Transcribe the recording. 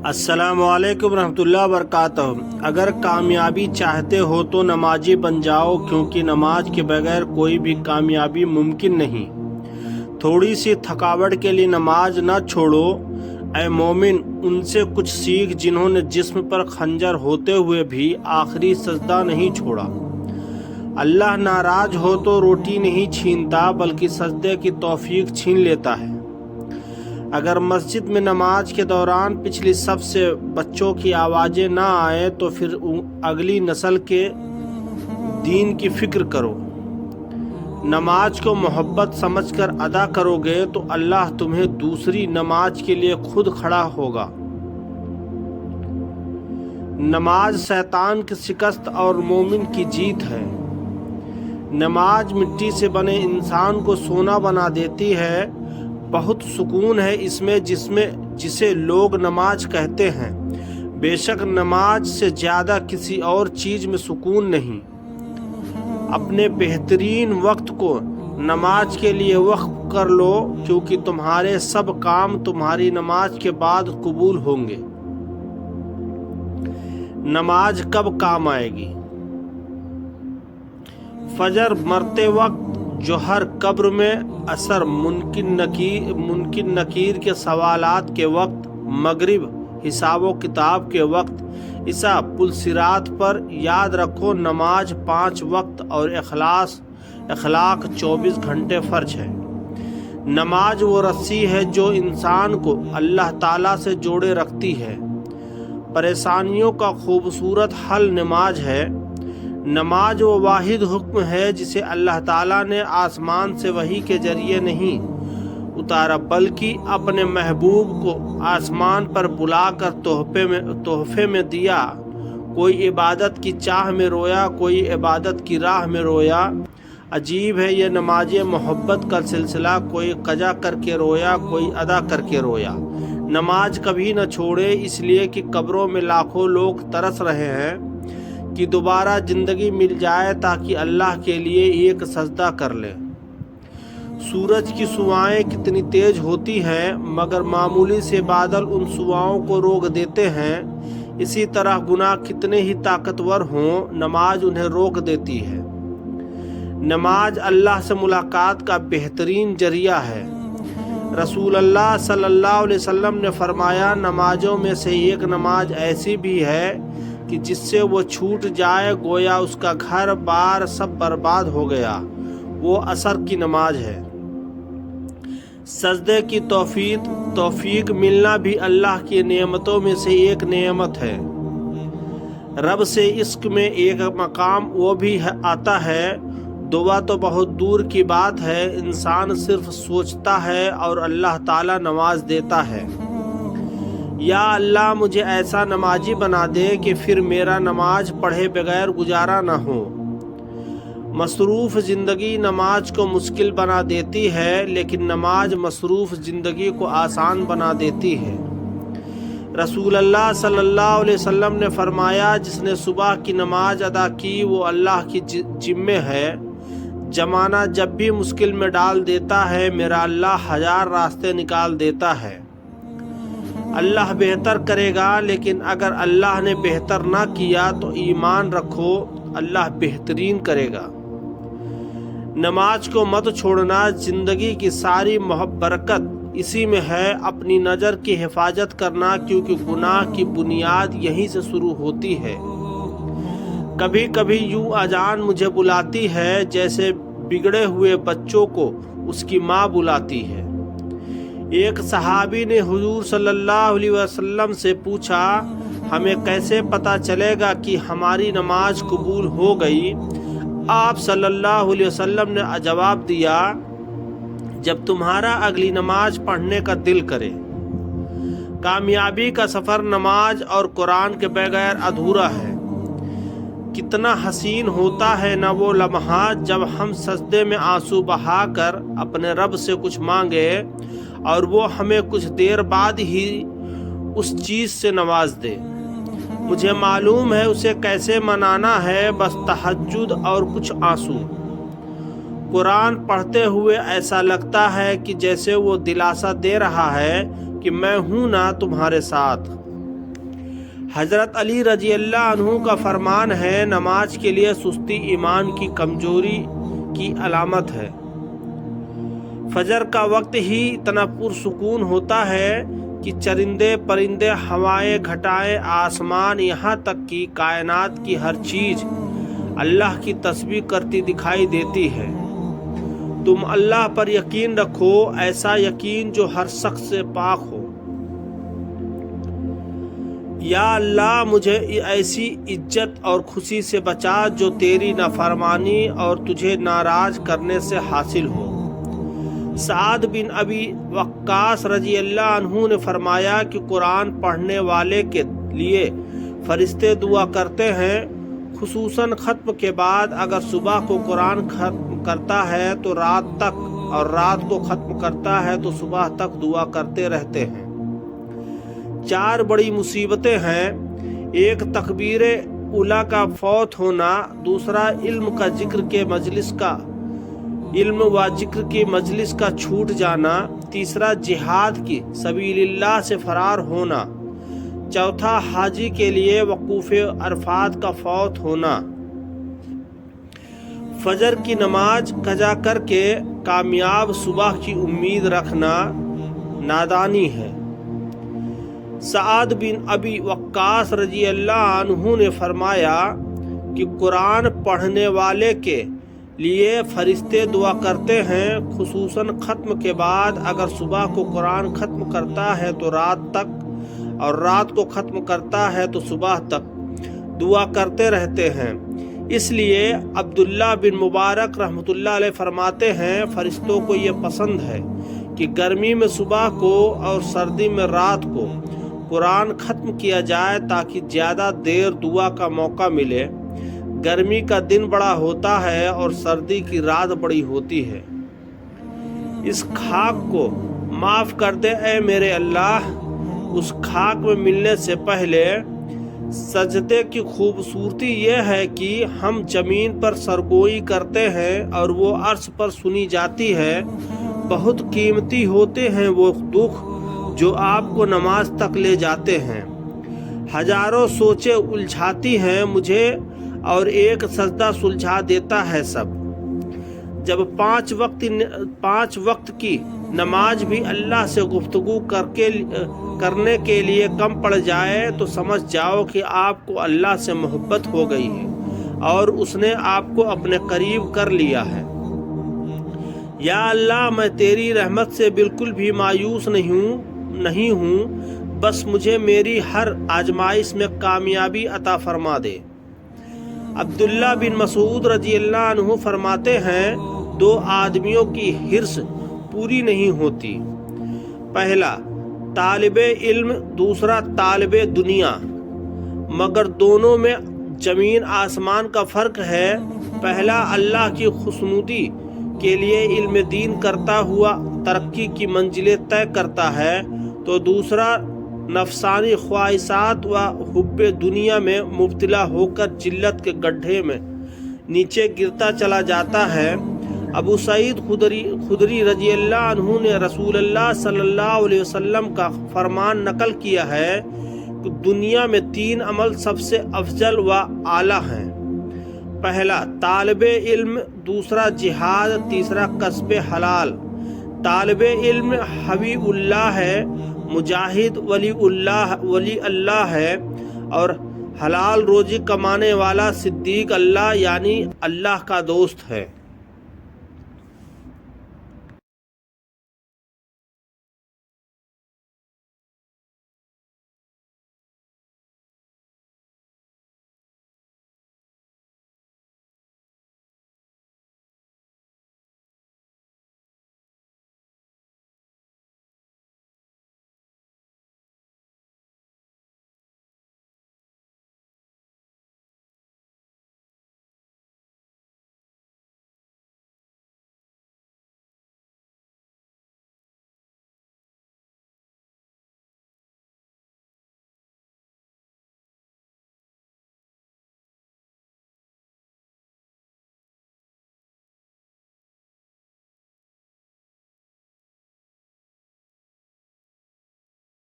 السلام علیکم ورحمۃ اللہ وبرکاتہ۔ اگر کامیابی چاہتے ہو تو نمازی بن جاؤ، کیونکہ نماز کے بغیر کوئی بھی کامیابی ممکن نہیں۔ تھوڑی سی تھکاوٹ کے لیے نماز نہ چھوڑو۔ اے مومن، ان سے کچھ سیکھ جنہوں نے جسم پر خنجر ہوتے ہوئے بھی آخری سجدہ نہیں چھوڑا۔ اللہ ناراض ہو تو روٹی نہیں چھینتا بلکہ سجدے کی توفیق چھین لیتا ہے۔ اگر مسجد میں نماز کے دوران پچھلی صف سے بچوں کی آوازیں نہ آئیں تو پھر اگلی نسل کے دین کی فکر کرو۔ نماز کو محبت سمجھ کر ادا کرو گے تو اللہ تمہیں دوسری نماز کے لیے خود کھڑا ہوگا۔ نماز شیطان کی شکست اور مومن کی جیت ہے۔ نماز مٹی سے بنے انسان کو سونا بنا دیتی ہے۔ بہت سکون ہے اس میں جسے لوگ نماز کہتے ہیں۔ بے شک نماز سے زیادہ کسی اور چیز میں سکون نہیں۔ اپنے بہترین وقت کو نماز کے لیے وقف کر لو، کیونکہ تمہارے سب کام تمہاری نماز کے بعد قبول ہوں گے۔ نماز کب کام آئے گی؟ فجر مرتے وقت، جوہر قبر میں، عصر منکر نکیر کے سوالات کے وقت، مغرب حساب و کتاب کے وقت، عشاء پل صراط پر۔ یاد رکھو نماز 5 وقت اور اخلاق 24 گھنٹے فرض ہے۔ نماز وہ رسی ہے جو انسان کو اللہ تعالیٰ سے جوڑے رکھتی ہے۔ پریشانیوں کا خوبصورت حل نماز ہے۔ نماز وہ واحد حکم ہے جسے اللہ تعالیٰ نے آسمان سے وحی کے ذریعے نہیں اتارا، بلکہ اپنے محبوب کو آسمان پر بلا کر تحفے میں دیا۔ کوئی عبادت کی چاہ میں رویا، کوئی عبادت کی راہ میں رویا۔ عجیب ہے یہ نماز محبت کا سلسلہ، کوئی قضا کر کے رویا، کوئی ادا کر کے رویا۔ نماز کبھی نہ چھوڑے، اس لیے کہ قبروں میں لاکھوں لوگ ترس رہے ہیں کہ دوبارہ زندگی مل جائے تاکہ اللہ کے لیے ایک سجدہ کر لے۔ سورج کی شعاعیں کتنی تیز ہوتی ہیں، مگر معمولی سے بادل ان شعاعوں کو روک دیتے ہیں۔ اسی طرح گناہ کتنے ہی طاقتور ہوں، نماز انہیں روک دیتی ہے۔ نماز اللہ سے ملاقات کا بہترین ذریعہ ہے۔ رسول اللہ صلی اللہ علیہ وسلم نے فرمایا، نمازوں میں سے ایک نماز ایسی بھی ہے کہ جس سے وہ چھوٹ جائے گویا اس کا گھر بار سب برباد ہو گیا، وہ عصر کی نماز ہے۔ سجدے کی توفیق ملنا بھی اللہ کی نعمتوں میں سے ایک نعمت ہے۔ رب سے عشق میں ایک مقام وہ بھی آتا ہے۔ دعا تو بہت دور کی بات ہے، انسان صرف سوچتا ہے اور اللہ تعالیٰ نواز دیتا ہے۔ یا اللہ مجھے ایسا نمازی بنا دے کہ پھر میرا نماز پڑھے بغیر گزارا نہ ہو۔ مصروف زندگی نماز کو مشکل بنا دیتی ہے، لیکن نماز مصروف زندگی کو آسان بنا دیتی ہے۔ رسول اللہ صلی اللہ علیہ وسلم نے فرمایا، جس نے صبح کی نماز ادا کی وہ اللہ کی ذمہ ہے۔ زمانہ جب بھی مشکل میں ڈال دیتا ہے، میرا اللہ 1000 راستے نکال دیتا ہے۔ اللہ بہتر کرے گا، لیکن اگر اللہ نے بہتر نہ کیا تو ایمان رکھو، اللہ بہترین کرے گا۔ نماز کو مت چھوڑنا، زندگی کی ساری برکت اسی میں ہے۔ اپنی نظر کی حفاظت کرنا، کیونکہ گناہ کی بنیاد یہیں سے شروع ہوتی ہے۔ کبھی کبھی یوں اذان مجھے بلاتی ہے جیسے بگڑے ہوئے بچوں کو اس کی ماں بلاتی ہے۔ ایک صحابی نے حضور صلی اللہ علیہ وسلم سے پوچھا، ہمیں کیسے پتہ چلے گا کہ ہماری نماز قبول ہو گئی؟ آپ صلی اللہ علیہ وسلم نے جواب دیا، جب تمہارا اگلی نماز پڑھنے کا دل کرے۔ کامیابی کا سفر نماز اور قرآن کے بغیر ادھورا ہے۔ کتنا حسین ہوتا ہے نہ وہ لمحات جب ہم سجدے میں آنسو بہا کر اپنے رب سے کچھ مانگے اور وہ ہمیں کچھ دیر بعد ہی اس چیز سے نواز دے۔ مجھے معلوم ہے اسے کیسے منانا ہے، بس تہجد اور کچھ آنسو۔ قرآن پڑھتے ہوئے ایسا لگتا ہے کہ جیسے وہ دلاسا دے رہا ہے کہ میں ہوں نا تمہارے ساتھ۔ حضرت علی رضی اللہ عنہ کا فرمان ہے، نماز کے لیے سستی ایمان کی کمزوری کی علامت ہے۔ فجر کا وقت ہی اتنا پرسکون ہوتا ہے کہ چرندے پرندے، ہوائیں گھٹائیں، آسمان، یہاں تک کہ کائنات کی ہر چیز اللہ کی تسبیح کرتی دکھائی دیتی ہے۔ تم اللہ پر یقین رکھو، ایسا یقین جو ہر شخص سے پاک ہو۔ یا اللہ مجھے ایسی عزت اور خوشی سے بچا جو تیری نافرمانی اور تجھے ناراض کرنے سے حاصل ہو۔ سعد بن ابی وقاص رضی اللہ عنہ نے فرمایا کہ قرآن پڑھنے والے کے لیے فرشتے دعا کرتے ہیں، خصوصاً ختم کے بعد اگر صبح کو قرآن ختم کرتا ہے تو رات تک، اور رات کو ختم کرتا ہے تو صبح تک دعا کرتے رہتے ہیں۔ 4 بڑی مصیبتیں ہیں، ایک تکبیر اولیٰ کا فوت ہونا، دوسرا علم و ذکر کی مجلس کا چھوٹ جانا، تیسرا جہاد کی سبیل اللہ سے فرار ہونا، چوتھا حاجی کے لیے وقوف عرفات کا فوت ہونا۔ فجر کی نماز قضا کر کے کامیاب صبح کی امید رکھنا نادانی ہے۔ سعد بن ابی وقاص رضی اللہ عنہ نے فرمایا کہ قرآن پڑھنے والے کے لیے فرشتے دعا کرتے ہیں، خصوصاً ختم کے بعد اگر صبح کو قرآن ختم کرتا ہے تو رات تک، اور رات کو ختم کرتا ہے تو صبح تک دعا کرتے رہتے ہیں۔ اس لیے عبداللہ بن مبارک رحمۃ اللہ علیہ فرماتے ہیں، فرشتوں کو یہ پسند ہے کہ گرمی میں صبح کو اور سردی میں رات کو قرآن ختم کیا جائے تاکہ زیادہ دیر دعا کا موقع ملے۔ گرمی کا دن بڑا ہوتا ہے اور سردی کی رات بڑی ہوتی ہے۔ اس خاک کو معاف کر دے اے میرے اللہ۔ اس خاک میں ملنے سے پہلے سجدے کی خوبصورتی یہ ہے کہ ہم زمین پر سرگوئی کرتے ہیں اور وہ عرش پر سنی جاتی ہے۔ بہت قیمتی ہوتے ہیں وہ دکھ جو آپ کو نماز تک لے جاتے ہیں۔ ہزاروں سوچیں الجھاتی ہیں مجھے اور ایک سجدہ سلجھا دیتا ہے سب۔ جب 5 وقت کی نماز بھی اللہ سے گفتگو کرنے کے لیے کم پڑ جائے تو سمجھ جاؤ کہ آپ کو اللہ سے محبت ہو گئی ہے اور اس نے آپ کو اپنے قریب کر لیا ہے۔ یا اللہ میں تیری رحمت سے بالکل بھی مایوس نہیں ہوں، بس مجھے میری ہر آزمائش میں کامیابی عطا فرما دے۔ عبداللہ بن مسعود رضی اللہ عنہ فرماتے ہیں، 2 آدمیوں کی حرص پوری نہیں ہوتی، پہلا طالب علم، دوسرا طالب دنیا، مگر دونوں میں زمین آسمان کا فرق ہے۔ پہلا اللہ کی خوشنودی کے لیے علم دین کرتا ہوا ترقی کی منزلیں طے کرتا ہے، تو دوسرا نفسانی خواہشات و حب دنیا میں مبتلا ہو کر ذلت کے گڈھے میں نیچے گرتا چلا جاتا ہے۔ ابو سعید خدری رضی اللہ عنہ نے رسول اللہ صلی اللہ علیہ وسلم کا فرمان نقل کیا ہے کہ دنیا میں 3 عمل سب سے افضل و اعلیٰ ہیں، پہلا طالب علم، دوسرا جہاد، تیسرا کسب حلال۔ طالب علم حبیب اللہ ہے، مجاہد ولی اللہ ہے، اور حلال روزی کمانے والا صدیق اللہ یعنی اللہ کا دوست ہے۔